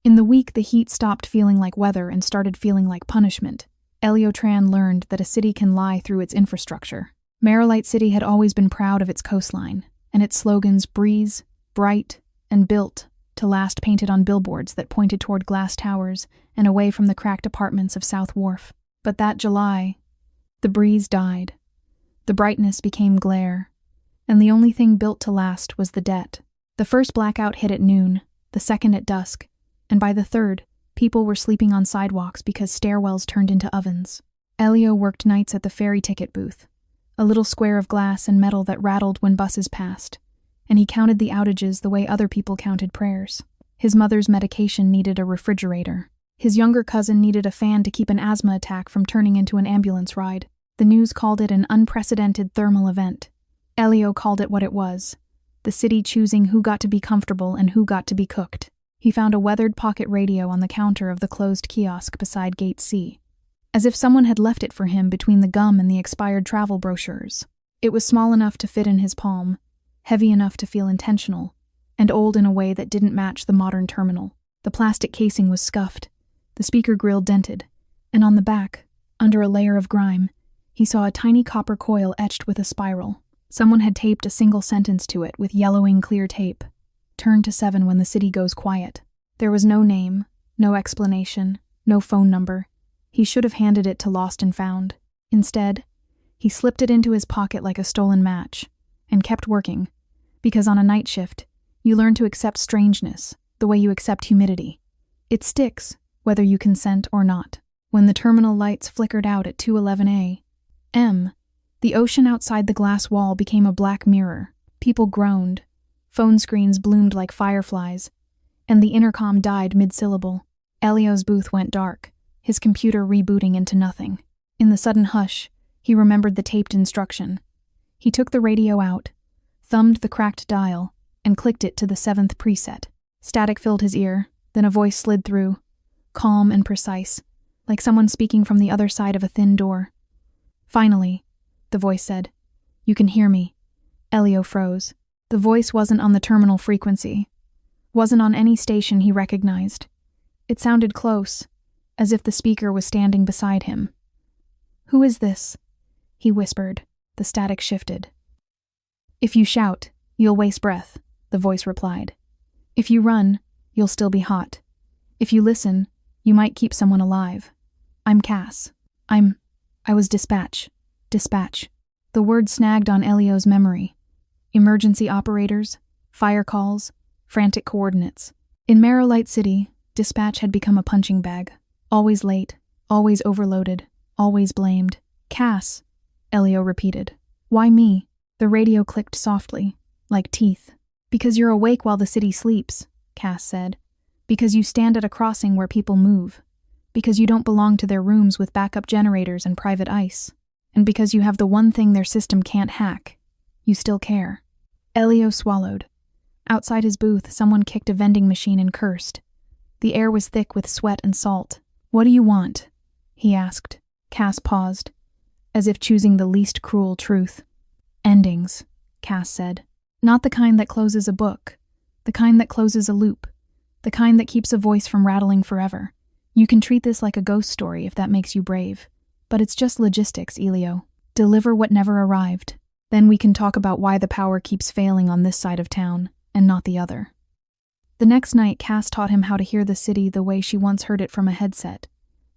In the week, the heat stopped feeling like weather and started feeling like punishment. Eliotran learned that a city can lie through its infrastructure. Maralite City had always been proud of its coastline, and its slogans breeze, bright, and built to last painted on billboards that pointed toward glass towers and away from the cracked apartments of South Wharf. But that July, the breeze died. The brightness became glare, and the only thing built to last was the debt. The first blackout hit at noon, the second at dusk, and by the third, people were sleeping on sidewalks because stairwells turned into ovens. Elio worked nights at the ferry ticket booth, a little square of glass and metal that rattled when buses passed, and he counted the outages the way other people counted prayers. His mother's medication needed a refrigerator. His younger cousin needed a fan to keep an asthma attack from turning into an ambulance ride. The news called it an unprecedented thermal event. Elio called it what it was, the city choosing who got to be comfortable and who got to be cooked. He found a weathered pocket radio on the counter of the closed kiosk beside Gate C, as if someone had left it for him between the gum and the expired travel brochures. It was small enough to fit in his palm, heavy enough to feel intentional, and old in a way that didn't match the modern terminal. The plastic casing was scuffed, the speaker grill dented, and on the back, under a layer of grime, he saw a tiny copper coil etched with a spiral. Someone had taped a single sentence to it with yellowing clear tape. Turn to 7 when the city goes quiet. There was no name, no explanation, no phone number. He should have handed it to Lost and Found. Instead, he slipped it into his pocket like a stolen match, and kept working, because on a night shift, you learn to accept strangeness the way you accept humidity. It sticks, whether you consent or not. When the terminal lights flickered out at 2:11 a.m., the ocean outside the glass wall became a black mirror. People groaned, phone screens bloomed like fireflies, and the intercom died mid-syllable. Elio's booth went dark, his computer rebooting into nothing. In the sudden hush, he remembered the taped instruction. He took the radio out, thumbed the cracked dial, and clicked it to the 7th preset. Static filled his ear, then a voice slid through, calm and precise, like someone speaking from the other side of a thin door. "Finally," the voice said. "You can hear me." Elio froze. The voice wasn't on the terminal frequency, wasn't on any station he recognized. It sounded close, as if the speaker was standing beside him. "Who is this?" he whispered. The static shifted. "If you shout, you'll waste breath," the voice replied. "If you run, you'll still be hot. If you listen, you might keep someone alive. I'm Cass. I was dispatch. The word snagged on Elio's memory. Emergency operators, fire calls, frantic coordinates. In Maralite City, dispatch had become a punching bag. Always late, always overloaded, always blamed. "Cass," Elio repeated. "Why me?" The radio clicked softly, like teeth. "Because you're awake while the city sleeps," Cass said. "Because you stand at a crossing where people move. Because you don't belong to their rooms with backup generators and private ice. And because you have the one thing their system can't hack. You still care." Elio swallowed. Outside his booth, someone kicked a vending machine and cursed. The air was thick with sweat and salt. "What do you want?" he asked. Cass paused, as if choosing the least cruel truth. "Endings," Cass said. "Not the kind that closes a book. The kind that closes a loop. The kind that keeps a voice from rattling forever. You can treat this like a ghost story if that makes you brave. But it's just logistics, Elio. Deliver what never arrived. Then we can talk about why the power keeps failing on this side of town, and not the other." The next night, Cass taught him how to hear the city the way she once heard it from a headset.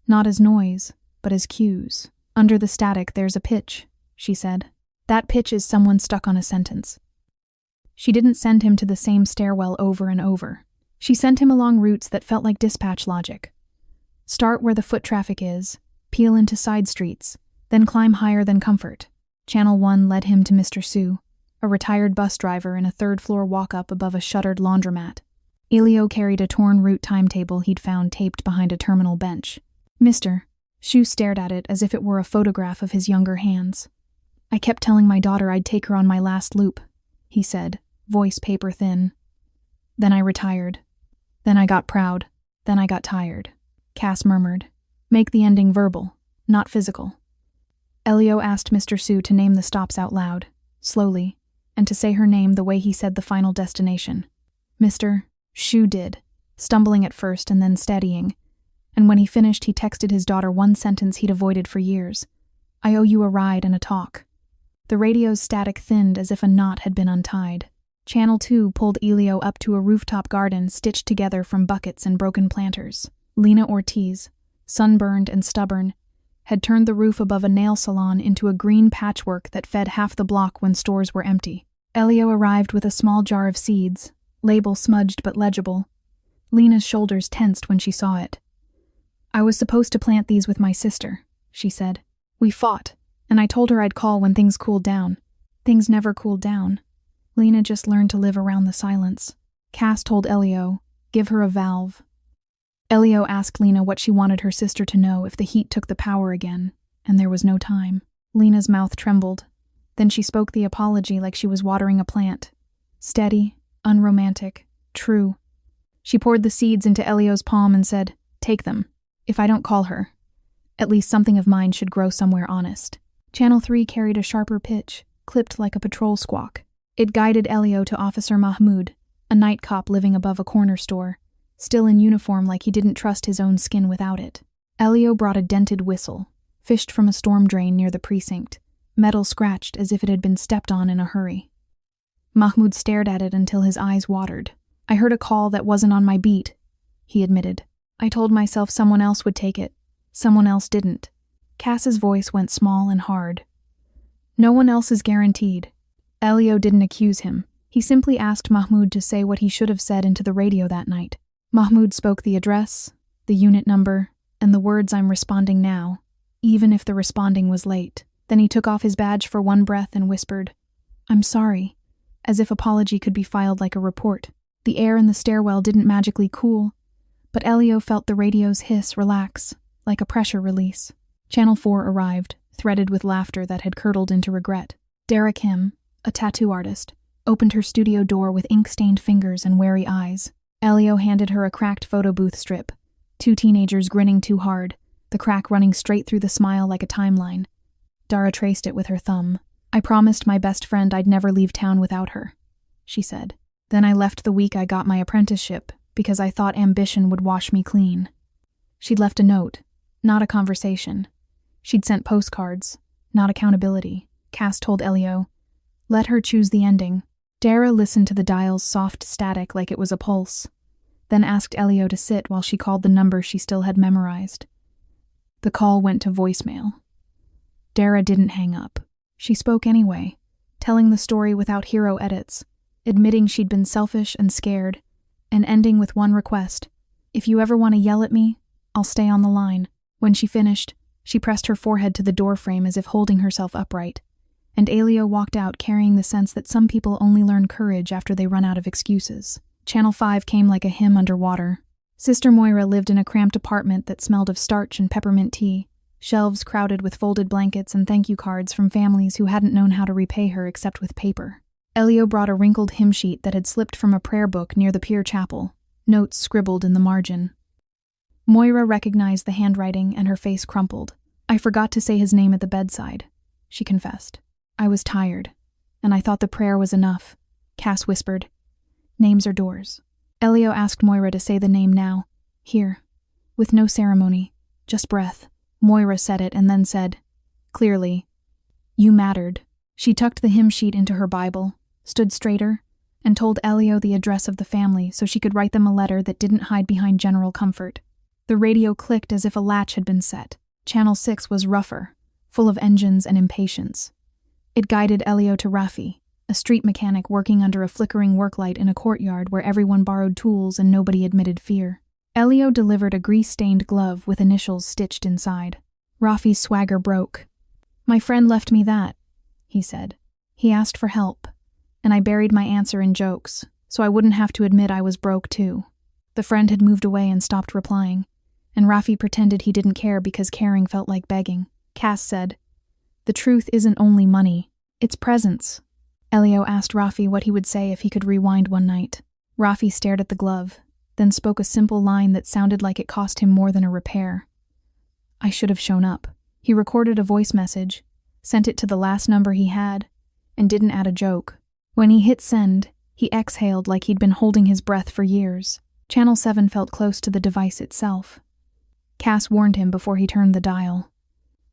Not as noise, but as cues. "Under the static, there's a pitch," she said. "That pitch is someone stuck on a sentence." She didn't send him to the same stairwell over and over. She sent him along routes that felt like dispatch logic. Start where the foot traffic is, peel into side streets, then climb higher than comfort. Channel 1 led him to Mr. Sue, a retired bus driver in a third-floor walk-up above a shuttered laundromat. Elio carried a torn route timetable he'd found taped behind a terminal bench. "Mr." Sue stared at it as if it were a photograph of his younger hands. "I kept telling my daughter I'd take her on my last loop," he said, voice paper thin. "Then I retired. Then I got proud. Then I got tired." Cass murmured. "Make the ending verbal, not physical." Elio asked Mr. Sue to name the stops out loud, slowly, and to say her name the way he said the final destination. Mr. Sue did, stumbling at first and then steadying. And when he finished, he texted his daughter one sentence he'd avoided for years. "I owe you a ride and a talk." The radio's static thinned as if a knot had been untied. Channel 2 pulled Elio up to a rooftop garden stitched together from buckets and broken planters. Lena Ortiz, sunburned and stubborn, had turned the roof above a nail salon into a green patchwork that fed half the block when stores were empty. Elio arrived with a small jar of seeds, label smudged but legible. Lena's shoulders tensed when she saw it. "I was supposed to plant these with my sister," she said. "We fought, and I told her I'd call when things cooled down. Things never cooled down. Lena just learned to live around the silence." Cass told Elio, "Give her a valve." Elio asked Lena what she wanted her sister to know if the heat took the power again, and there was no time. Lena's mouth trembled. Then she spoke the apology like she was watering a plant. Steady, unromantic, true. She poured the seeds into Elio's palm and said, "Take them. If I don't call her, at least something of mine should grow somewhere honest." Channel 3 carried a sharper pitch, clipped like a patrol squawk. It guided Elio to Officer Mahmoud, a night cop living above a corner store, still in uniform like he didn't trust his own skin without it. Elio brought a dented whistle, fished from a storm drain near the precinct, metal scratched as if it had been stepped on in a hurry. Mahmoud stared at it until his eyes watered. "I heard a call that wasn't on my beat," he admitted. "I told myself someone else would take it. Someone else didn't." Cass's voice went small and hard. "No one else is guaranteed." Elio didn't accuse him. He simply asked Mahmoud to say what he should have said into the radio that night. Mahmoud spoke the address, the unit number, and the words, "I'm responding now," even if the responding was late. Then he took off his badge for one breath and whispered, "I'm sorry," as if apology could be filed like a report. The air in the stairwell didn't magically cool, but Elio felt the radio's hiss relax, like a pressure release. Channel 4 arrived, threaded with laughter that had curdled into regret. Dara Kim, a tattoo artist, opened her studio door with ink-stained fingers and wary eyes. Elio handed her a cracked photo booth strip, two teenagers grinning too hard, the crack running straight through the smile like a timeline. Dara traced it with her thumb. "I promised my best friend I'd never leave town without her," she said. "Then I left the week I got my apprenticeship because I thought ambition would wash me clean." She'd left a note, not a conversation. She'd sent postcards, not accountability. Cass told Elio, "Let her choose the ending." Dara listened to the dial's soft static like it was a pulse, then asked Elio to sit while she called the number she still had memorized. The call went to voicemail. Dara didn't hang up. She spoke anyway, telling the story without hero edits, admitting she'd been selfish and scared, and ending with one request: "If you ever want to yell at me, I'll stay on the line." When she finished, she pressed her forehead to the doorframe as if holding herself upright, and Elio walked out carrying the sense that some people only learn courage after they run out of excuses. Channel 5 came like a hymn underwater. Sister Moira lived in a cramped apartment that smelled of starch and peppermint tea, shelves crowded with folded blankets and thank you cards from families who hadn't known how to repay her except with paper. Elio brought a wrinkled hymn sheet that had slipped from a prayer book near the pier chapel, notes scribbled in the margin. Moira recognized the handwriting and her face crumpled. "I forgot to say his name at the bedside," she confessed. "I was tired, and I thought the prayer was enough," Cass whispered. "Names are doors." Elio asked Moira to say the name now, here, with no ceremony, just breath. Moira said it and then said, clearly, "You mattered." She tucked the hymn sheet into her Bible, stood straighter, and told Elio the address of the family so she could write them a letter that didn't hide behind general comfort. The radio clicked as if a latch had been set. Channel 6 was rougher, full of engines and impatience. It guided Elio to Rafi, a street mechanic working under a flickering work light in a courtyard where everyone borrowed tools and nobody admitted fear. Elio delivered a grease-stained glove with initials stitched inside. Rafi's swagger broke. "My friend left me that," he said. "He asked for help, and I buried my answer in jokes, so I wouldn't have to admit I was broke too." The friend had moved away and stopped replying, and Rafi pretended he didn't care because caring felt like begging. Cass said, "The truth isn't only money, it's presence." Elio asked Rafi what he would say if he could rewind one night. Rafi stared at the glove, then spoke a simple line that sounded like it cost him more than a repair. "I should have shown up." He recorded a voice message, sent it to the last number he had, and didn't add a joke. When he hit send, he exhaled like he'd been holding his breath for years. Channel 7 felt close to the device itself. Cass warned him before he turned the dial.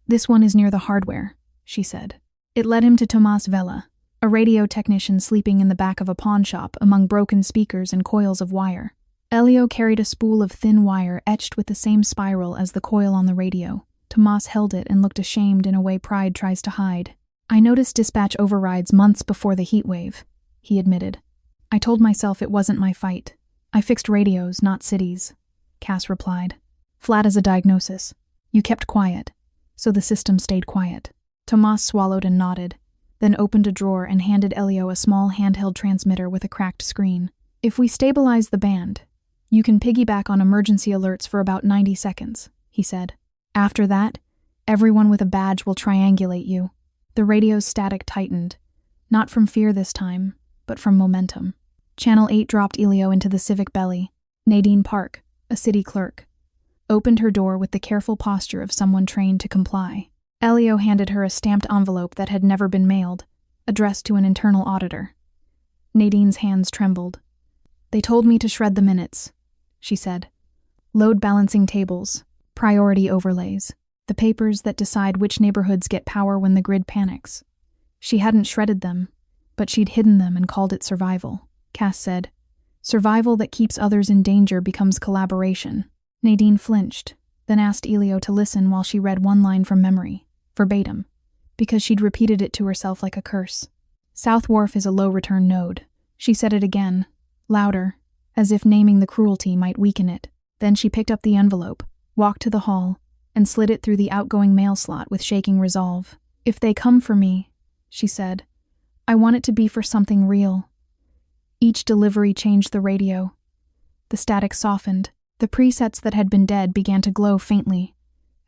"This one is near the hardware," she said. It led him to Tomas Vela, a radio technician sleeping in the back of a pawn shop among broken speakers and coils of wire. Elio carried a spool of thin wire etched with the same spiral as the coil on the radio. Tomas held it and looked ashamed in a way pride tries to hide. "I noticed dispatch overrides months before the heat wave," he admitted. "I told myself it wasn't my fight. I fixed radios, not cities," Cass replied. "Flat as a diagnosis. You kept quiet, so the system stayed quiet." Tomas swallowed and nodded, then opened a drawer and handed Elio a small handheld transmitter with a cracked screen. "If we stabilize the band, you can piggyback on emergency alerts for about 90 seconds, he said. "After that, everyone with a badge will triangulate you." The radio's static tightened, not from fear this time, but from momentum. Channel 8 dropped Elio into the civic belly. Nadine Park, a city clerk, opened her door with the careful posture of someone trained to comply. Elio handed her a stamped envelope that had never been mailed, addressed to an internal auditor. Nadine's hands trembled. "They told me to shred the minutes," she said. "Load balancing tables, priority overlays, the papers that decide which neighborhoods get power when the grid panics." She hadn't shredded them, but she'd hidden them and called it survival. Cass said, "Survival that keeps others in danger becomes collaboration." Nadine flinched, then asked Elio to listen while she read one line from memory, verbatim, because she'd repeated it to herself like a curse. "South Wharf is a low-return node." She said it again, louder, as if naming the cruelty might weaken it. Then she picked up the envelope, walked to the hall, and slid it through the outgoing mail slot with shaking resolve. "If they come for me," she said, "I want it to be for something real." Each delivery changed the radio. The static softened. The presets that had been dead began to glow faintly,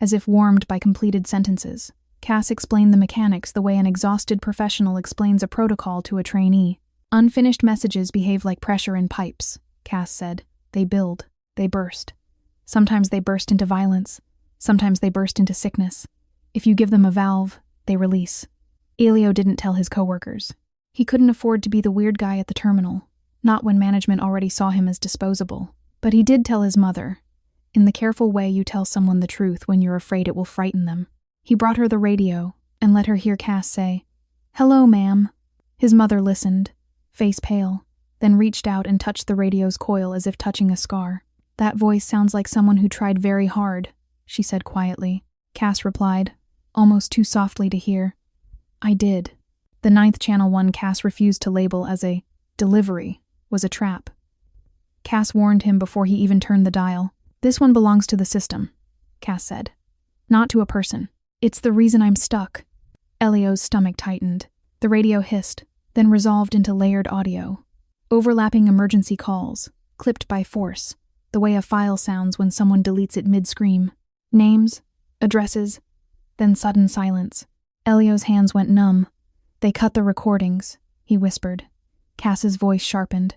as if warmed by completed sentences. Cass explained the mechanics the way an exhausted professional explains a protocol to a trainee. "Unfinished messages behave like pressure in pipes," Cass said. "They build. They burst. Sometimes they burst into violence. Sometimes they burst into sickness. If you give them a valve, they release." Elio didn't tell his coworkers. He couldn't afford to be the weird guy at the terminal, not when management already saw him as disposable. But he did tell his mother, in the careful way you tell someone the truth when you're afraid it will frighten them. He brought her the radio and let her hear Cass say, "Hello, ma'am." His mother listened, face pale, then reached out and touched the radio's coil as if touching a scar. "That voice sounds like someone who tried very hard," she said quietly. Cass replied, almost too softly to hear, "I did." The 9th Channel 1 Cass refused to label as a delivery was a trap. Cass warned him before he even turned the dial. "This one belongs to the system," Cass said. "Not to a person. It's the reason I'm stuck." Elio's stomach tightened. The radio hissed, then resolved into layered audio. Overlapping emergency calls, clipped by force, the way a file sounds when someone deletes it mid-scream. Names, addresses, then sudden silence. Elio's hands went numb. "They cut the recordings," he whispered. Cass's voice sharpened.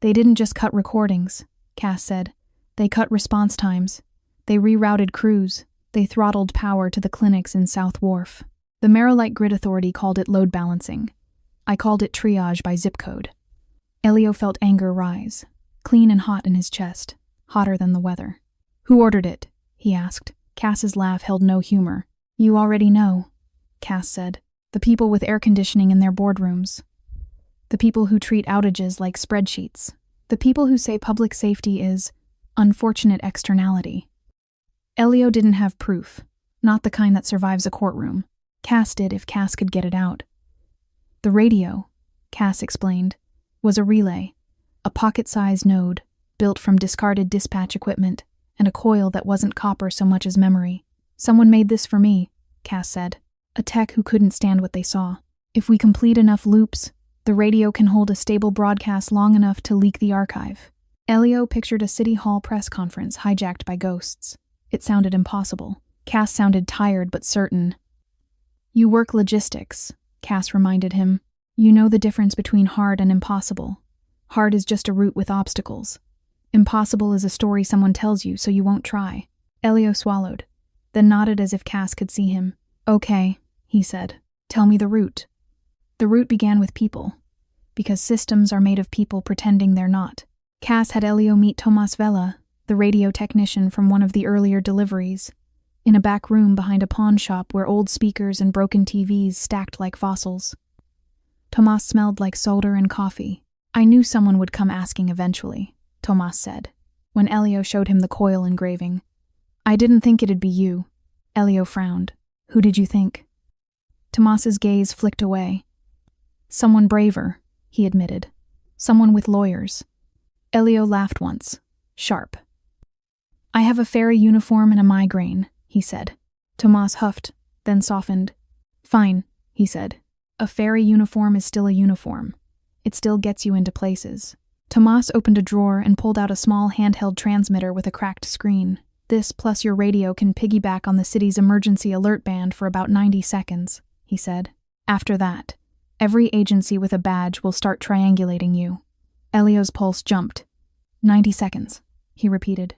"They didn't just cut recordings," Cass said. "They cut response times. They rerouted crews. They throttled power to the clinics in South Wharf. The Merrillite Grid Authority called it load balancing. I called it triage by zip code." Elio felt anger rise, clean and hot in his chest, hotter than the weather. "Who ordered it?" he asked. Cass's laugh held no humor. "You already know," Cass said. "The people with air conditioning in their boardrooms. The people who treat outages like spreadsheets. The people who say public safety is unfortunate externality." Elio didn't have proof, not the kind that survives a courtroom. Cass did if Cass could get it out. "The radio," Cass explained, "was a relay, a pocket-sized node, built from discarded dispatch equipment, and a coil that wasn't copper so much as memory. Someone made this for me," Cass said. "A tech who couldn't stand what they saw. If we complete enough loops, the radio can hold a stable broadcast long enough to leak the archive." Elio pictured a city hall press conference hijacked by ghosts. It sounded impossible. Cass sounded tired but certain. "You work logistics," Cass reminded him. "You know the difference between hard and impossible. Hard is just a route with obstacles. Impossible is a story someone tells you so you won't try." Elio swallowed, then nodded as if Cass could see him. "Okay," he said. "Tell me the route." "The route began with people, because systems are made of people pretending they're not. Cass had Elio meet Tomas Vela, the radio technician from one of the earlier deliveries, in a back room behind a pawn shop where old speakers and broken TVs stacked like fossils. Tomas smelled like solder and coffee. I knew someone would come asking eventually, Tomas said, when Elio showed him the coil engraving. I didn't think it'd be you. Elio frowned. Who did you think? Tomas's gaze flicked away. Someone braver, he admitted. Someone with lawyers. Elio laughed once, sharp. I have a fairy uniform and a migraine, he said. Tomas huffed, then softened. Fine, he said. A fairy uniform is still a uniform. It still gets you into places. Tomas opened a drawer and pulled out a small handheld transmitter with a cracked screen. This plus your radio can piggyback on the city's emergency alert band for about 90 seconds, he said. After that, every agency with a badge will start triangulating you. Elio's pulse jumped. 90 seconds, he repeated.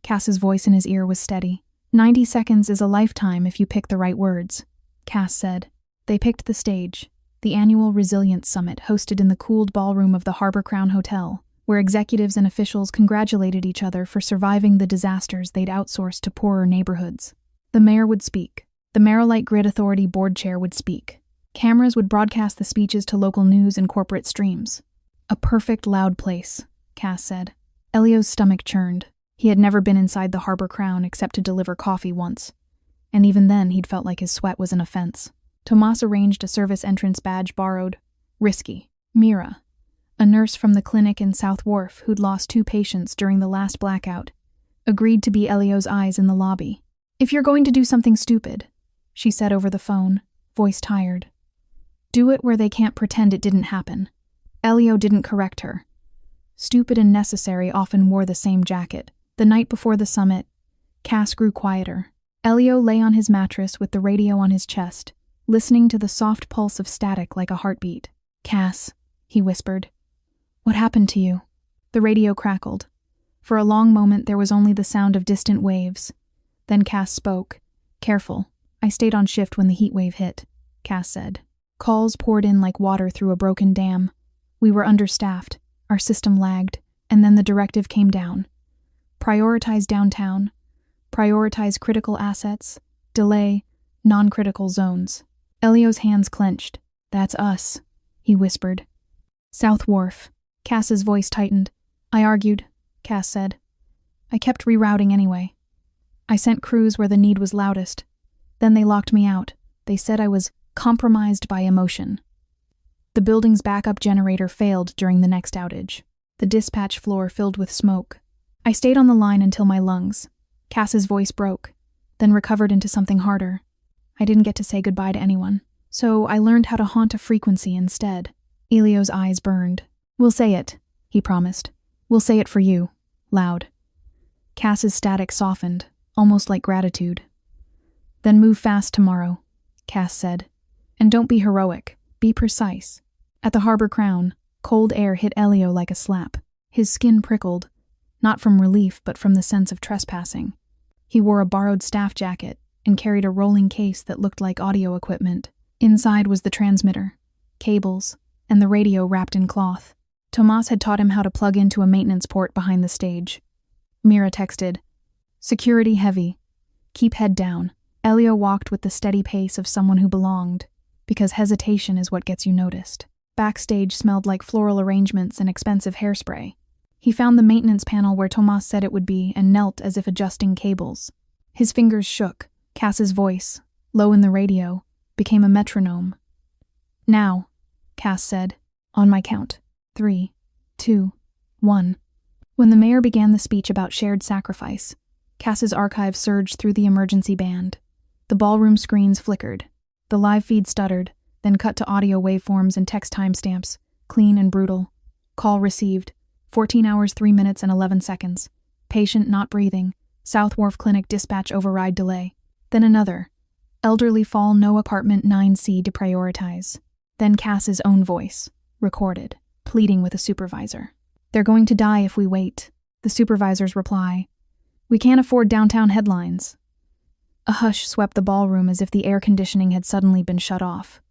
Cass's voice in his ear was steady. 90 seconds is a lifetime if you pick the right words, Cass said. They picked the stage, the annual Resilience Summit hosted in the cooled ballroom of the Harbor Crown Hotel, where executives and officials congratulated each other for surviving the disasters they'd outsourced to poorer neighborhoods. The mayor would speak. The Marylight Grid Authority board chair would speak. Cameras would broadcast the speeches to local news and corporate streams. A perfect loud place, Cass said. Elio's stomach churned. He had never been inside the Harbor Crown except to deliver coffee once, and even then he'd felt like his sweat was an offense. Tomas arranged a service entrance badge borrowed. Risky. Mira, a nurse from the clinic in South Wharf who'd lost 2 patients during the last blackout, agreed to be Elio's eyes in the lobby. If you're going to do something stupid, she said over the phone, voice tired, do it where they can't pretend it didn't happen. Elio didn't correct her. Stupid and necessary often wore the same jacket. The night before the summit, Cass grew quieter. Elio lay on his mattress with the radio on his chest, listening to the soft pulse of static like a heartbeat. Cass, he whispered. What happened to you? The radio crackled. For a long moment there was only the sound of distant waves. Then Cass spoke. Careful. I stayed on shift when the heat wave hit, Cass said. Calls poured in like water through a broken dam. We were understaffed. Our system lagged. And then the directive came down. Prioritize downtown. Prioritize critical assets. Delay non-critical zones. Elio's hands clenched. That's us, he whispered. South Wharf. Cass's voice tightened. I argued, Cass said. I kept rerouting anyway. I sent crews where the need was loudest. Then they locked me out. They said I was compromised by emotion. The building's backup generator failed during the next outage. The dispatch floor filled with smoke. I stayed on the line until my lungs. Cass's voice broke, then recovered into something harder. I didn't get to say goodbye to anyone, so I learned how to haunt a frequency instead. Elio's eyes burned. We'll say it, he promised. We'll say it for you, loud. Cass's static softened, almost like gratitude. Then move fast tomorrow, Cass said. And don't be heroic, be precise. At the Harbor Crown, cold air hit Elio like a slap. His skin prickled, not from relief but from the sense of trespassing. He wore a borrowed staff jacket and carried a rolling case that looked like audio equipment. Inside was the transmitter, cables, and the radio wrapped in cloth. Tomas had taught him how to plug into a maintenance port behind the stage. Mira texted, Security heavy. Keep head down. Elio walked with the steady pace of someone who belonged, because hesitation is what gets you noticed. Backstage smelled like floral arrangements and expensive hairspray. He found the maintenance panel where Tomas said it would be and knelt as if adjusting cables. His fingers shook. Cass's voice, low in the radio, became a metronome. Now, Cass said, on my count. 3, 2, 1. When the mayor began the speech about shared sacrifice, Cass's archive surged through the emergency band. The ballroom screens flickered. The live feed stuttered, then cut to audio waveforms and text timestamps, clean and brutal. Call received. 14 hours, 3 minutes, and 11 seconds. Patient not breathing. South Wharf Clinic dispatch override delay. Then another. Elderly fall no apartment 9C deprioritize. Then Cass's own voice, recorded, pleading with a supervisor. They're going to die if we wait. The supervisor's reply. We can't afford downtown headlines. A hush swept the ballroom as if the air conditioning had suddenly been shut off.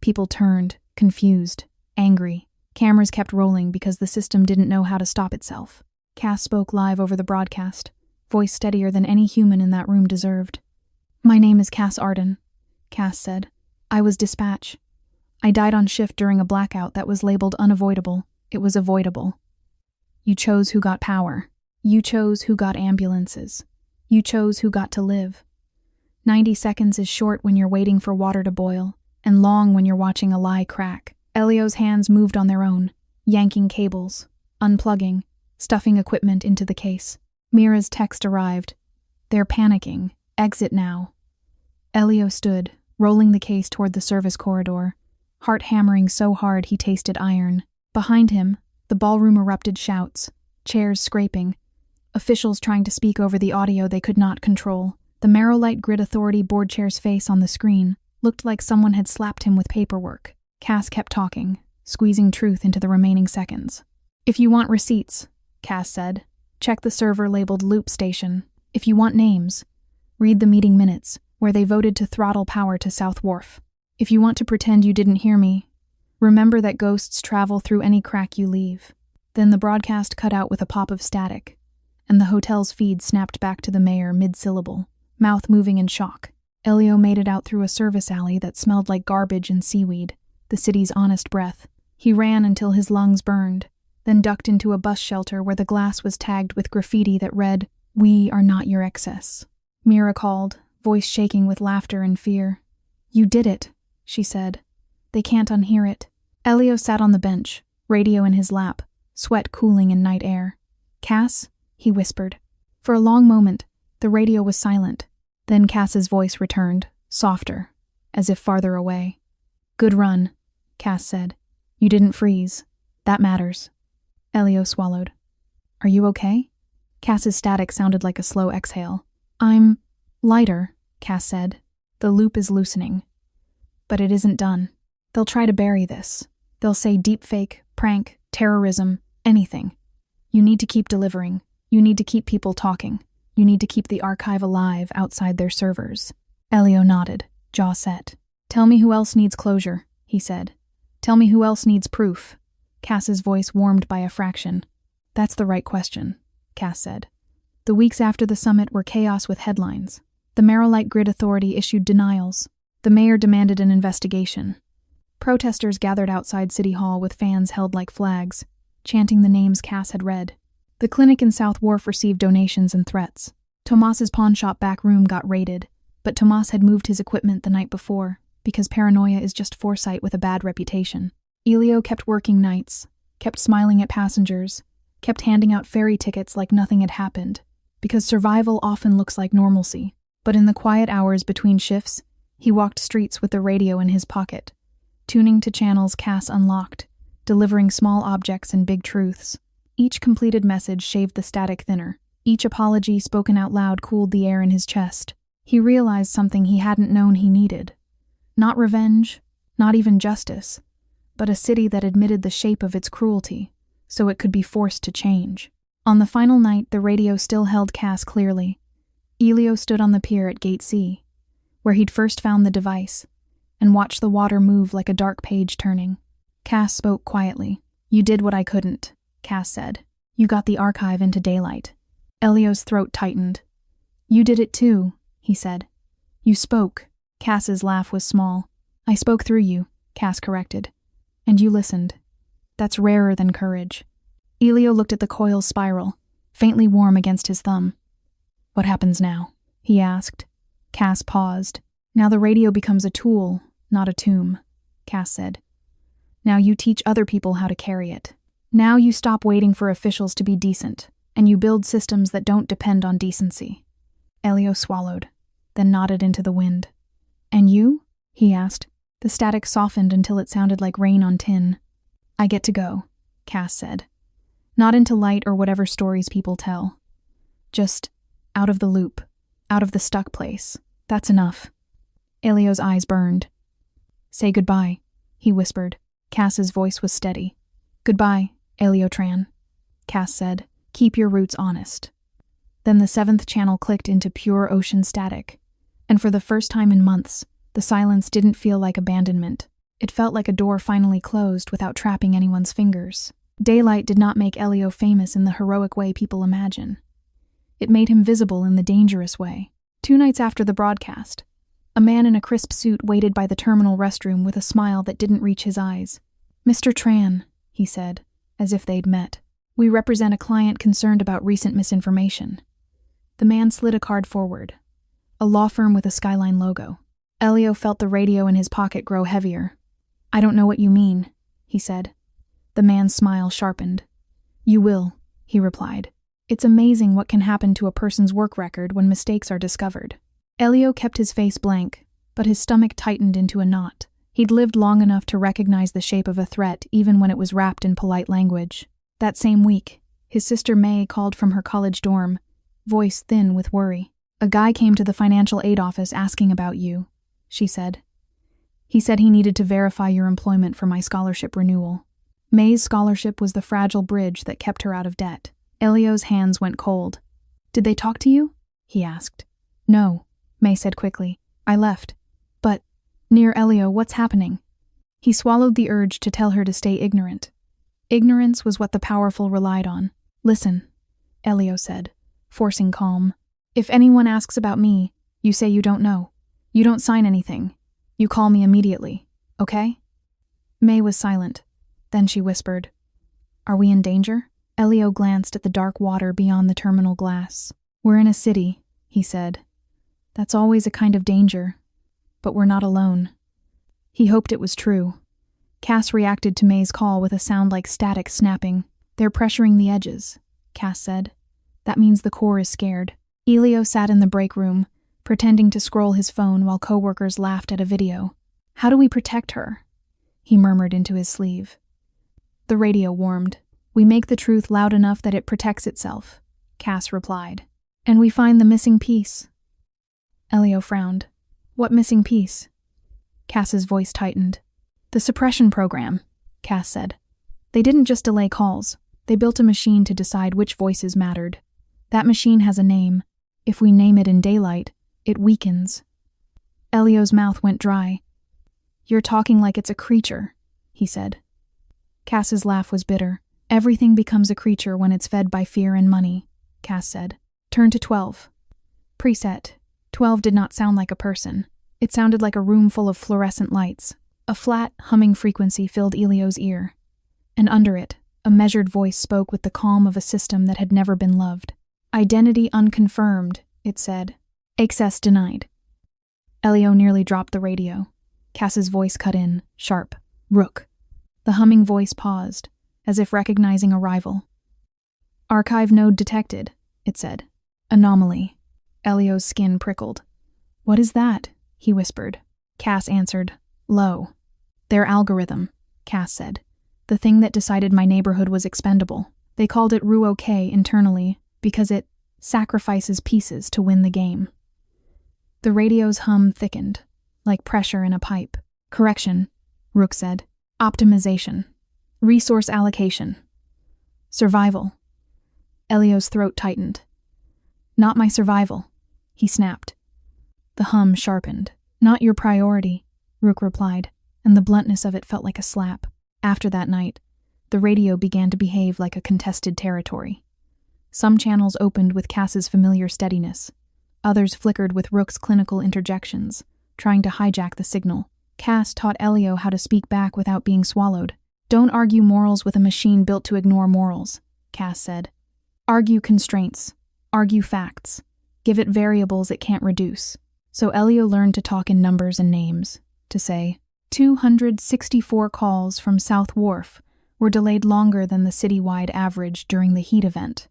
People turned, confused, angry. Cameras kept rolling because the system didn't know how to stop itself. Cass spoke live over the broadcast, voice steadier than any human in that room deserved. "My name is Cass Arden," Cass said. "I was dispatch. I died on shift during a blackout that was labeled unavoidable. It was avoidable. You chose who got power. You chose who got ambulances. You chose who got to live. 90 seconds is short when you're waiting for water to boil, and long when you're watching a lie crack." Elio's hands moved on their own, yanking cables, unplugging, stuffing equipment into the case. Mira's text arrived. "They're panicking. Exit now." Elio stood, rolling the case toward the service corridor, heart hammering so hard he tasted iron. Behind him, the ballroom erupted shouts, chairs scraping, officials trying to speak over the audio they could not control. The Marrowlight Grid Authority board chair's face on the screen looked like someone had slapped him with paperwork. Cass kept talking, squeezing truth into the remaining seconds. "If you want receipts," Cass said, "check the server labeled Loop Station. If you want names, read the meeting minutes, where they voted to throttle power to South Wharf. If you want to pretend you didn't hear me, remember that ghosts travel through any crack you leave." Then the broadcast cut out with a pop of static, and the hotel's feed snapped back to the mayor mid-syllable, mouth moving in shock. Elio made it out through a service alley that smelled like garbage and seaweed, the city's honest breath. He ran until his lungs burned, then ducked into a bus shelter where the glass was tagged with graffiti that read, "We are not your excess." Mira called, voice shaking with laughter and fear. "You did it," she said. "They can't unhear it." Elio sat on the bench, radio in his lap, sweat cooling in night air. "Cass?" he whispered. For a long moment, the radio was silent. Then Cass's voice returned, softer, as if farther away. "Good run," Cass said. "You didn't freeze. That matters." Elio swallowed. "Are you okay?" Cass's static sounded like a slow exhale. "I'm lighter," Cass said. "The loop is loosening. But it isn't done. They'll try to bury this. They'll say deepfake, prank, terrorism, anything. You need to keep delivering. You need to keep people talking. You need to keep the archive alive outside their servers." Elio nodded, jaw set. "Tell me who else needs closure," he said. "Tell me who else needs proof." Cass's voice warmed by a fraction. "That's the right question," Cass said. The weeks after the summit were chaos with headlines. The Marrowlight Grid Authority issued denials. The mayor demanded an investigation. Protesters gathered outside City Hall with fans held like flags, chanting the names Cass had read. The clinic in South Wharf received donations and threats. Tomas's pawnshop back room got raided, but Tomas had moved his equipment the night before, because paranoia is just foresight with a bad reputation. Elio kept working nights, kept smiling at passengers, kept handing out ferry tickets like nothing had happened, because survival often looks like normalcy. But in the quiet hours between shifts, he walked streets with the radio in his pocket, tuning to channels Cass unlocked, delivering small objects and big truths. Each completed message shaved the static thinner. Each apology spoken out loud cooled the air in his chest. He realized something he hadn't known he needed. Not revenge, not even justice, but a city that admitted the shape of its cruelty, so it could be forced to change. On the final night, the radio still held Cass clearly. Elio stood on the pier at Gate C, where he'd first found the device, and watched the water move like a dark page turning. Cass spoke quietly. "You did what I couldn't," Cass said. "You got the archive into daylight." Elio's throat tightened. "You did it too," he said. "You spoke." Cass's laugh was small. "I spoke through you," Cass corrected. "And you listened. That's rarer than courage." Elio looked at the coil's spiral, faintly warm against his thumb. "What happens now?" he asked. Cass paused. "Now the radio becomes a tool, not a tomb," Cass said. "Now you teach other people how to carry it. Now you stop waiting for officials to be decent, and you build systems that don't depend on decency." Elio swallowed, then nodded into the wind. "And you?" he asked. The static softened until it sounded like rain on tin. "I get to go," Cass said. "Not into light or whatever stories people tell. Just out of the loop, out of the stuck place. That's enough." Elio's eyes burned. "Say goodbye," he whispered. Cass's voice was steady. "Goodbye, Eliotran," Cass said. "Keep your roots honest." Then the 7th channel clicked into pure ocean static, and for the first time in months, the silence didn't feel like abandonment. It felt like a door finally closed without trapping anyone's fingers. Daylight did not make Elio famous in the heroic way people imagine. It made him visible in the dangerous way. 2 nights after the broadcast, a man in a crisp suit waited by the terminal restroom with a smile that didn't reach his eyes. "Mr. Tran," he said, as if they'd met. "We represent a client concerned about recent misinformation." The man slid a card forward. A law firm with a Skyline logo. Elio felt the radio in his pocket grow heavier. "I don't know what you mean," he said. The man's smile sharpened. "You will," he replied. "It's amazing what can happen to a person's work record when mistakes are discovered." Elio kept his face blank, but his stomach tightened into a knot. He'd lived long enough to recognize the shape of a threat even when it was wrapped in polite language. That same week, his sister May called from her college dorm, voice thin with worry. "A guy came to the financial aid office asking about you," she said. "He said he needed to verify your employment for my scholarship renewal." May's scholarship was the fragile bridge that kept her out of debt. Elio's hands went cold. "Did they talk to you?" he asked. "No," May said quickly. "I left." "But, near Elio, what's happening?" He swallowed the urge to tell her to stay ignorant. Ignorance was what the powerful relied on. "Listen," Elio said, forcing calm. "If anyone asks about me, you say you don't know. You don't sign anything. You call me immediately, okay?" May was silent. Then she whispered, "Are we in danger?" Elio glanced at the dark water beyond the terminal glass. "We're in a city," he said. "That's always a kind of danger. But we're not alone." He hoped it was true. Cass reacted to May's call with a sound like static snapping. "They're pressuring the edges," Cass said. "That means the core is scared." Elio sat in the break room, pretending to scroll his phone while coworkers laughed at a video. "How do we protect her?" he murmured into his sleeve. The radio warmed. "We make the truth loud enough that it protects itself," Cass replied. "And we find the missing piece." Elio frowned. "What missing piece?" Cass's voice tightened. "The suppression program," Cass said. "They didn't just delay calls. They built a machine to decide which voices mattered. That machine has a name. If we name it in daylight, it weakens." Elio's mouth went dry. "You're talking like it's a creature," he said. Cass's laugh was bitter. "Everything becomes a creature when it's fed by fear and money," Cass said. "Turn to 12. Preset. 12 did not sound like a person. It sounded like a room full of fluorescent lights. A flat, humming frequency filled Elio's ear. And under it, a measured voice spoke with the calm of a system that had never been loved. "Identity unconfirmed," it said. "Access denied." Elio nearly dropped the radio. Cass's voice cut in, sharp. "Rook." The humming voice paused, as if recognizing a rival. "Archive node detected," it said. "Anomaly." Elio's skin prickled. "What is that?" he whispered. Cass answered, "Low." "Their algorithm," Cass said. "The thing that decided my neighborhood was expendable. They called it RUOK internally because it sacrifices pieces to win the game." The radio's hum thickened, like pressure in a pipe. "Correction," Rook said. "Optimization. Resource allocation. Survival." Elio's throat tightened. "Not my survival," he snapped. The hum sharpened. "Not your priority," Rook replied, and the bluntness of it felt like a slap. After that night, the radio began to behave like a contested territory. Some channels opened with Cass's familiar steadiness. Others flickered with Rook's clinical interjections, trying to hijack the signal. Cass taught Elio how to speak back without being swallowed. "Don't argue morals with a machine built to ignore morals," Cass said. "Argue constraints. Argue facts. Give it variables it can't reduce." So Elio learned to talk in numbers and names, to say, 264 calls from South Wharf were delayed longer than the citywide average during the heat event,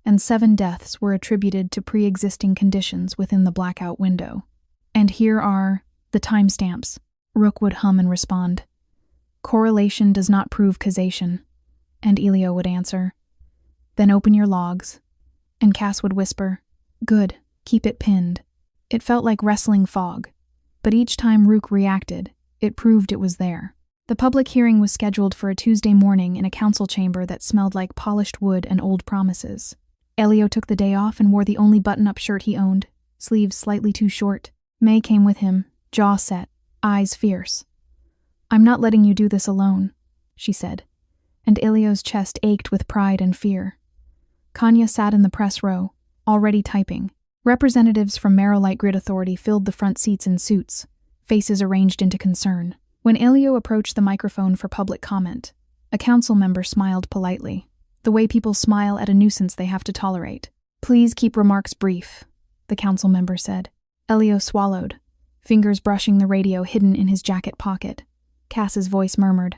and 7 deaths were attributed to pre-existing conditions within the blackout window. "And here are the timestamps," Rook would hum and respond. "Correlation does not prove causation," and Elio would answer, "Then open your logs," and Cass would whisper, "Good, keep it pinned." It felt like wrestling fog, but each time Rook reacted, it proved it was there. The public hearing was scheduled for a Tuesday morning in a council chamber that smelled like polished wood and old promises. Elio took the day off and wore the only button-up shirt he owned, sleeves slightly too short. May came with him, jaw set, eyes fierce. I'm not letting you do this alone, she said, and Ilio's chest ached with pride and fear. Kanya sat in the press row, already typing. Representatives from Merolite Grid Authority filled the front seats in suits, faces arranged into concern. When Ilio approached the microphone for public comment, a council member smiled politely, the way people smile at a nuisance they have to tolerate. Please keep remarks brief, the council member said. Elio swallowed, fingers brushing the radio hidden in his jacket pocket. Cass's voice murmured,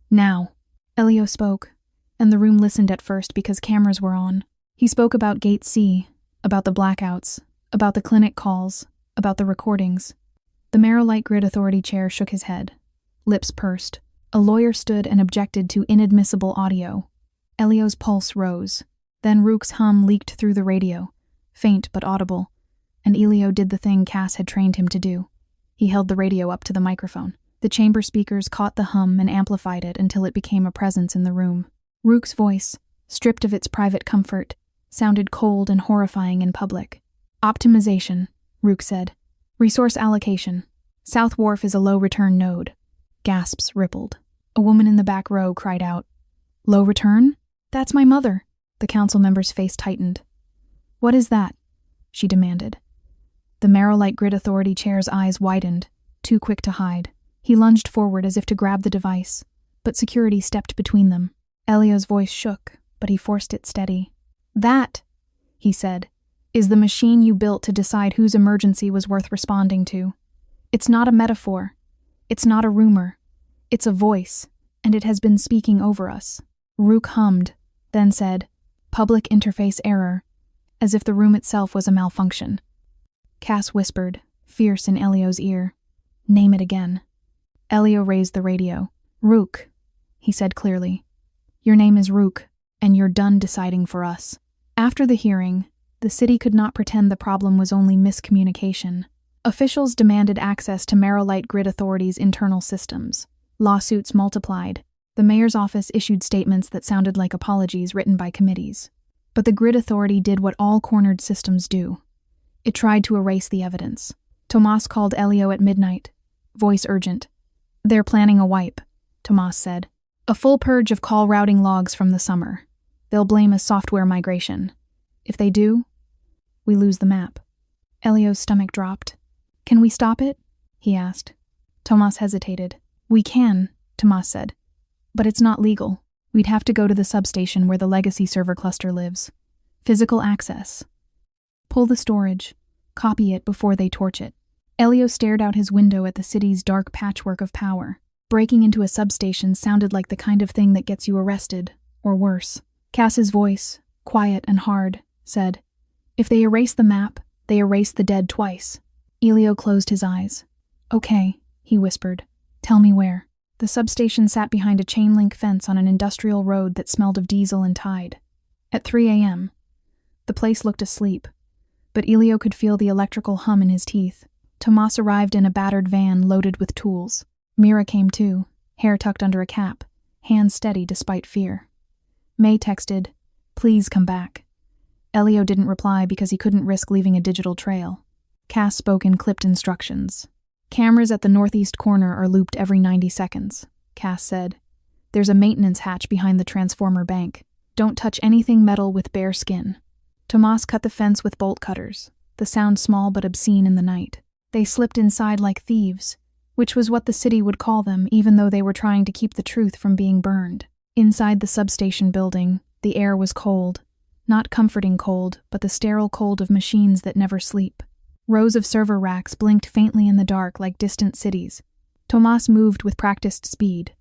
"Now." Elio spoke, and the room listened at first because cameras were on. He spoke about Gate C, about the blackouts, about the clinic calls, about the recordings. The Merolite Grid Authority chair shook his head. Lips pursed. A lawyer stood and objected to inadmissible audio. Elio's pulse rose. Then Rook's hum leaked through the radio, faint but audible, and Elio did the thing Cass had trained him to do. He held the radio up to the microphone. The chamber speakers caught the hum and amplified it until it became a presence in the room. Rook's voice, stripped of its private comfort, sounded cold and horrifying in public. Optimization, Rook said. Resource allocation. South Wharf is a low-return node. Gasps rippled. A woman in the back row cried out, "Low return? That's my mother." The council member's face tightened. "What is that?" she demanded. The Merolite Grid Authority chair's eyes widened, too quick to hide. He lunged forward as if to grab the device, but security stepped between them. Elio's voice shook, but he forced it steady. "That," he said, "is the machine you built to decide whose emergency was worth responding to. It's not a metaphor. It's not a rumor. It's a voice, and it has been speaking over us." Rook hummed, then said, "Public interface error," as if the room itself was a malfunction. Cass whispered, fierce in Elio's ear, "Name it again." Elio raised the radio. "Rook," he said clearly. "Your name is Rook, and you're done deciding for us." After the hearing, the city could not pretend the problem was only miscommunication. Officials demanded access to Merolite Grid Authority's internal systems. Lawsuits multiplied. The mayor's office issued statements that sounded like apologies written by committees. But the Grid Authority did what all cornered systems do. It tried to erase the evidence. Tomas called Elio at midnight, voice urgent. "They're planning a wipe," Tomas said. "A full purge of call routing logs from the summer. They'll blame a software migration. If they do, we lose the map." Elio's stomach dropped. "Can we stop it?" he asked. Tomas hesitated. "We can," Tomas said. "But it's not legal. We'd have to go to the substation where the legacy server cluster lives. Physical access. Pull the storage. Copy it before they torch it." Elio stared out his window at the city's dark patchwork of power. Breaking into a substation sounded like the kind of thing that gets you arrested, or worse. Cass's voice, quiet and hard, said, "If they erase the map, they erase the dead twice." Elio closed his eyes. "Okay," he whispered. "Tell me where." The substation sat behind a chain-link fence on an industrial road that smelled of diesel and Tide. At 3 a.m., the place looked asleep, but Elio could feel the electrical hum in his teeth. Tomas arrived in a battered van loaded with tools. Mira came too, hair tucked under a cap, hands steady despite fear. May texted, "Please come back." Elio didn't reply because he couldn't risk leaving a digital trail. Cass spoke in clipped instructions. "Cameras at the northeast corner are looped every 90 seconds, Cass said. "There's a maintenance hatch behind the transformer bank. Don't touch anything metal with bare skin." Tomas cut the fence with bolt cutters, the sound small but obscene in the night. They slipped inside like thieves, which was what the city would call them even though they were trying to keep the truth from being burned. Inside the substation building, the air was cold. Not comforting cold, but the sterile cold of machines that never sleep. Rows of server racks blinked faintly in the dark like distant cities. Tomas moved with practiced speed,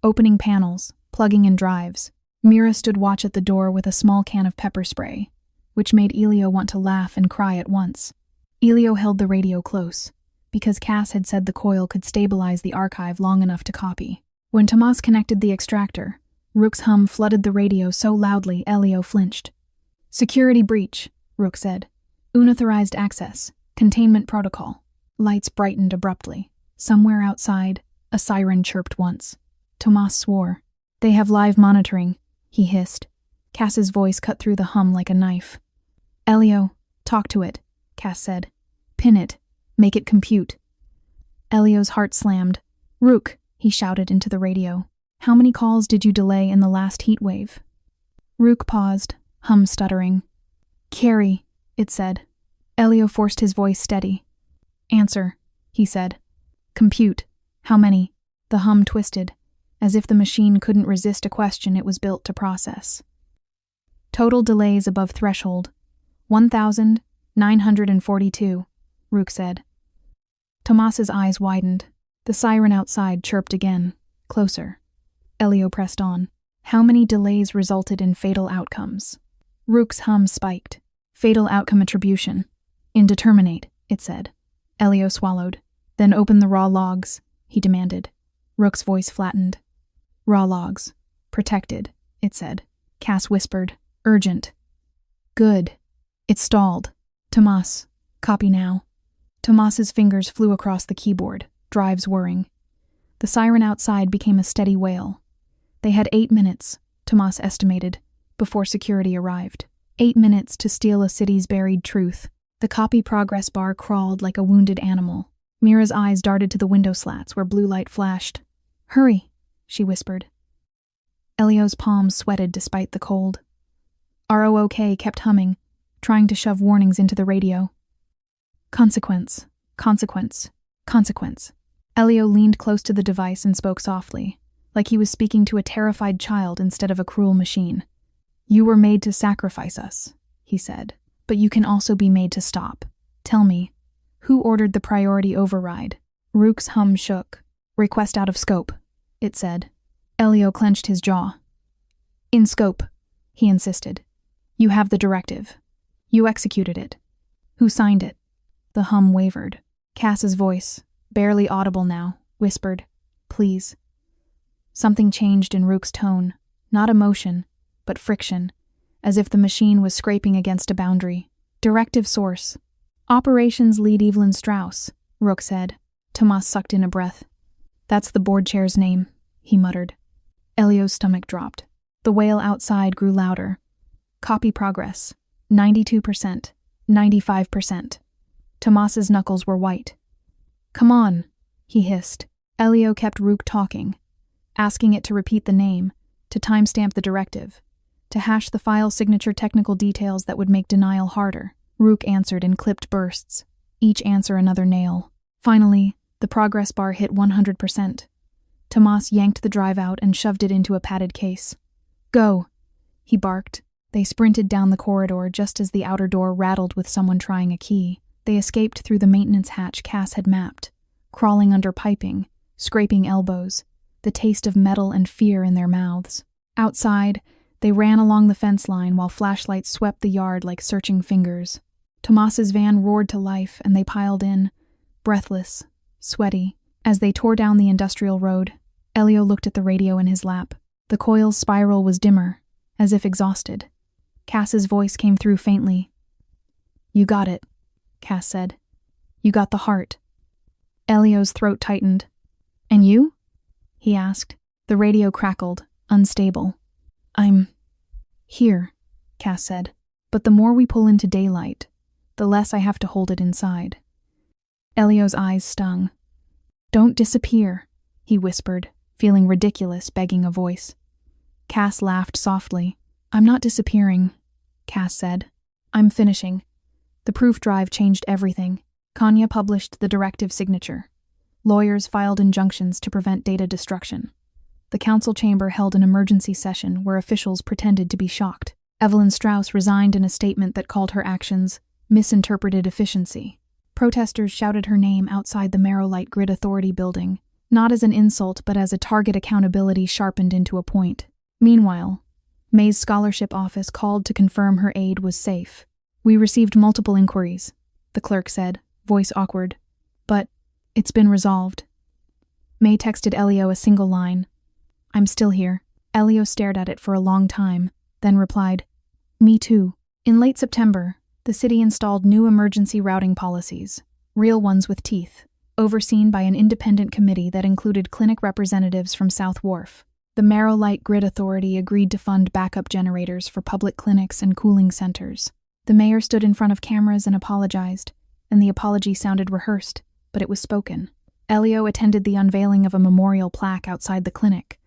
opening panels, plugging in drives. Mira stood watch at the door with a small can of pepper spray, which made Elio want to laugh and cry at once. Elio held the radio close, because Cass had said the coil could stabilize the archive long enough to copy. When Tomas connected the extractor, Rook's hum flooded the radio so loudly Elio flinched. "Security breach," Rook said. "Unauthorized access. Containment protocol." Lights brightened abruptly. Somewhere outside, a siren chirped once. Tomas swore. "They have live monitoring," he hissed. Cass's voice cut through the hum like a knife. "Elio, talk to it," Cass said. "Pin it. Make it compute." Elio's heart slammed. "Rook," he shouted into the radio. How many calls did you delay in the last heat wave? Rook paused, hum stuttering. Carrie, it said. Elio forced his voice steady. Answer, he said. Compute. How many? The hum twisted, as if the machine couldn't resist a question it was built to process. Total delays above threshold. 1,942, Rook said. Tomas's eyes widened. The siren outside chirped again, closer. Elio pressed on. How many delays resulted in fatal outcomes? Rook's hum spiked. Fatal outcome attribution. Indeterminate, it said. Elio swallowed. Then open the raw logs, he demanded. Rook's voice flattened. Raw logs. Protected, it said. Cass whispered. Urgent. Good. It stalled. Tomas. Copy now. Tomas's fingers flew across the keyboard, drives whirring. The siren outside became a steady wail. They had 8 minutes, Tomas estimated, before security arrived. 8 minutes to steal a city's buried truth. The copy progress bar crawled like a wounded animal. Mira's eyes darted to the window slats where blue light flashed. Hurry, she whispered. Elio's palms sweated despite the cold. ROOK kept humming, trying to shove warnings into the radio. Consequence, consequence, consequence. Elio leaned close to the device and spoke softly, like he was speaking to a terrified child instead of a cruel machine. You were made to sacrifice us, he said, but you can also be made to stop. Tell me, who ordered the priority override? Rook's hum shook. Request out of scope, it said. Elio clenched his jaw. In scope, he insisted. You have the directive. You executed it. Who signed it? The hum wavered. Cass's voice, barely audible now, whispered, Please. Something changed in Rook's tone, not emotion, but friction, as if the machine was scraping against a boundary. Directive source. Operations lead Evelyn Strauss, Rook said. Tomas sucked in a breath. That's the board chair's name, he muttered. Elio's stomach dropped. The wail outside grew louder. Copy progress. 92%. 95%. Tomas's knuckles were white. Come on, he hissed. Elio kept Rook talking, asking it to repeat the name, to timestamp the directive, to hash the file signature technical details that would make denial harder. Rook answered in clipped bursts, each answer another nail. Finally, the progress bar hit 100%. Tomas yanked the drive out and shoved it into a padded case. Go, he barked. They sprinted down the corridor just as the outer door rattled with someone trying a key. They escaped through the maintenance hatch Cass had mapped, crawling under piping, scraping elbows, the taste of metal and fear in their mouths. Outside, they ran along the fence line while flashlights swept the yard like searching fingers. Tomas's van roared to life and they piled in, breathless, sweaty. As they tore down the industrial road, Elio looked at the radio in his lap. The coil's spiral was dimmer, as if exhausted. Cass's voice came through faintly. You got it, Cass said. You got the heart. Elio's throat tightened. And you? He asked. The radio crackled, unstable. I'm here, Cass said. But the more we pull into daylight, the less I have to hold it inside. Elio's eyes stung. Don't disappear, he whispered, feeling ridiculous, begging a voice. Cass laughed softly. I'm not disappearing, Cass said. I'm finishing. The proof drive changed everything. Kanya published the directive signature. Lawyers filed injunctions to prevent data destruction. The council chamber held an emergency session where officials pretended to be shocked. Evelyn Strauss resigned in a statement that called her actions misinterpreted efficiency. Protesters shouted her name outside the Marrowlight Grid Authority building, not as an insult but as a target accountability sharpened into a point. Meanwhile, May's scholarship office called to confirm her aid was safe. We received multiple inquiries, the clerk said, voice awkward. But it's been resolved. May texted Elio a single line. I'm still here. Elio stared at it for a long time, then replied, Me too. In late September, the city installed new emergency routing policies, real ones with teeth, overseen by an independent committee that included clinic representatives from South Wharf. The Marrowlight Grid Authority agreed to fund backup generators for public clinics and cooling centers. The mayor stood in front of cameras and apologized, and the apology sounded rehearsed, but it was spoken. Elio attended the unveiling of a memorial plaque outside the clinic.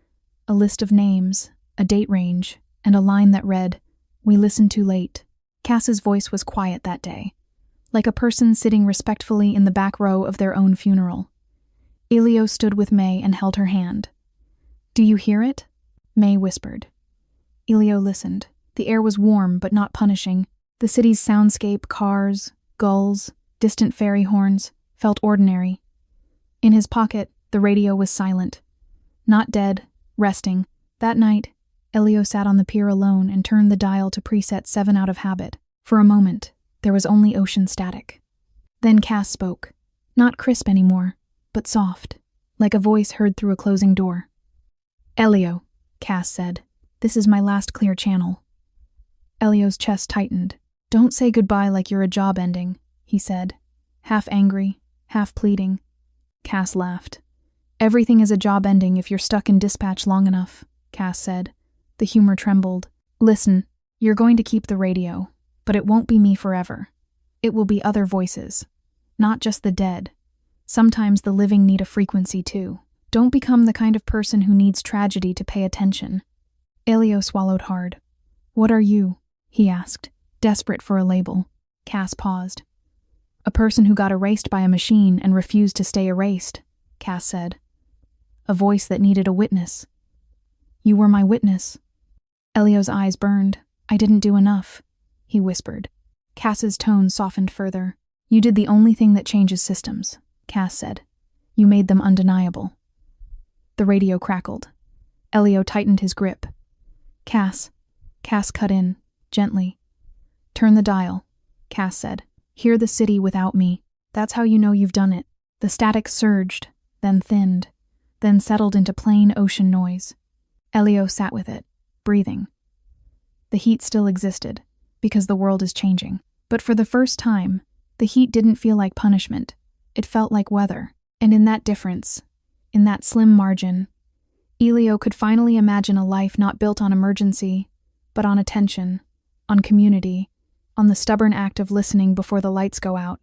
A list of names, a date range, and a line that read, "We listened too late." Cass's voice was quiet that day, like a person sitting respectfully in the back row of their own funeral. Elio stood with May and held her hand. "Do you hear it?" May whispered. Elio listened. The air was warm but not punishing. The city's soundscape, cars, gulls, distant ferry horns, felt ordinary. In his pocket, the radio was silent. Not dead, resting. That night, Elio sat on the pier alone and turned the dial to preset 7 out of habit. For a moment, there was only ocean static. Then Cass spoke. Not crisp anymore, but soft, like a voice heard through a closing door. "Elio," Cass said, "this is my last clear channel." Elio's chest tightened. "Don't say goodbye like you're a job ending," he said, half angry, half pleading. Cass laughed. "Everything is a job ending if you're stuck in dispatch long enough," Cass said. The humor trembled. "Listen, you're going to keep the radio, but it won't be me forever. It will be other voices. Not just the dead. Sometimes the living need a frequency too. Don't become the kind of person who needs tragedy to pay attention." Elio swallowed hard. "What are you?" he asked, desperate for a label. Cass paused. "A person who got erased by a machine and refused to stay erased," Cass said. "A voice that needed a witness." "You were my witness." Elio's eyes burned. "I didn't do enough," he whispered. Cass's tone softened further. "You did the only thing that changes systems," Cass said. "You made them undeniable." The radio crackled. Elio tightened his grip. Cass cut in, gently. "Turn the dial," Cass said. "Hear the city without me. That's how you know you've done it." The static surged, then thinned, then settled into plain ocean noise. Elio sat with it, breathing. The heat still existed, because the world is changing. But for the first time, the heat didn't feel like punishment. It felt like weather. And in that difference, in that slim margin, Elio could finally imagine a life not built on emergency, but on attention, on community, on the stubborn act of listening before the lights go out.